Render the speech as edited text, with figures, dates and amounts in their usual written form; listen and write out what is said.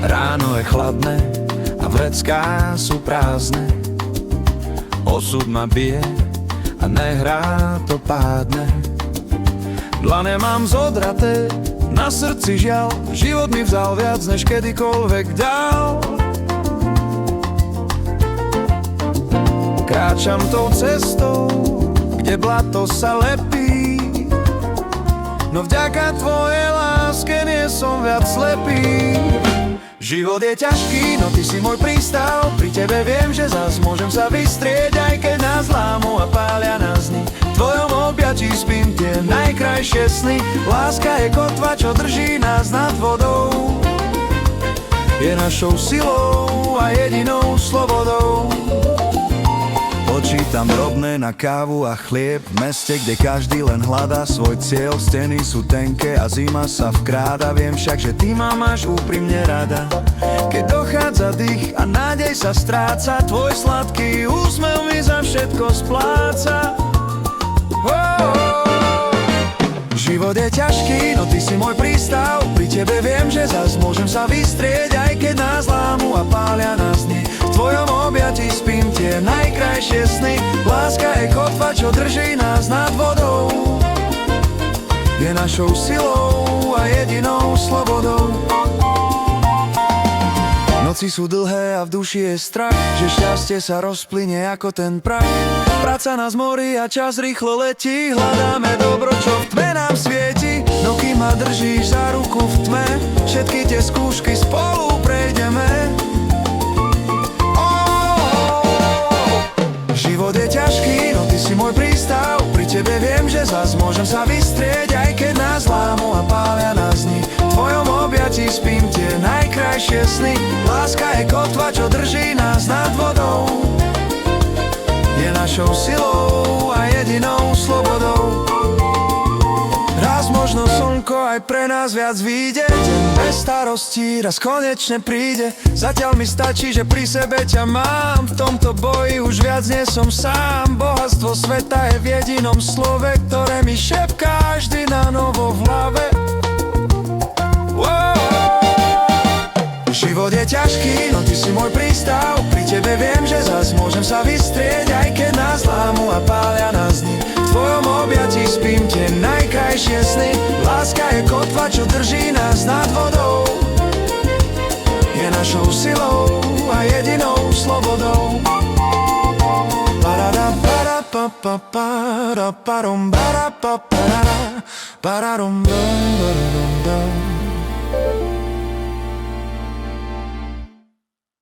Ráno je chladné a vrecká sú prázdne. Osud ma bije a nehrá to pádne. Dlane mám zodraté, na srdci žiaľ. Život mi vzal viac, než kedykoľvek dal. Kráčam tou cestou, kde blato sa lepí, no vďaka tvojej láske nie som viac slepý. Život je ťažký, no ty si môj prístav. Pri tebe viem, že zas môžem sa vystrieť, aj keď nás lámu a pália nás dni. V tvojom objatí spím tie najkrajšie sny. Láska je kotva, čo drží nás nad vodou. Je našou silou a jedinou slobodou. Počítam drobné na kávu a chlieb v meste, kde každý len hľadá svoj cieľ. Steny sú tenké a zima sa vkráda. Viem však, že ty ma máš úprimne rada. Keď dochádza dých a nádej sa stráca, tvoj sladký úsmev mi za všetko spláca. Život je ťažký, no ty si môj prístav. Pri tebe viem, že zas môžem sa vystrieť, aj keď nás lámu a pália nás dni. V tvojom objatí spím tie najkrajšie sny. Láska je kotva, čo drží nás nad vodou. Je našou silou a jedinou slobodou. Noci sú dlhé a v duši je strach, že šťastie sa rozplynie ako ten prach. Práca nás morí a čas rýchlo letí. Hľadáme dobro, čo v tme nám svieti. No kým ma držíš za ruku v tme, všetky tie skúšky spolu prejdeme. Život je ťažký, no ty si môj prístav. Pri tebe viem, že zas môžem sa vystrieť, aj keď nás lámu a pália nás dni. V tvojom objatí spím tie najkrajšie sny. Láska je kotva, čo drží nás nad vodou. Je našou silou a jedinou slobodou. Raz možno slnko aj pre nás viac vyjde. Deň bez starostí raz konečne príde. Zatiaľ mi stačí, že pri sebe ťa mám. V tomto boji už viac nie som sám. Bohatstvo sveta je v jedinom slove, ktoré mi šepká vždy na novo v hlave. Život je ťažký, no ty si môj prístav. Pri tebe viem, že zas môžem sa vystrieť, aj keď nás lámu a pália nás dni. V tvojom objatí spím tie najkrajšie sny. Láska je kotva, čo drží nás nad vodou. Je našou silou a jedinou slobodou. Pararom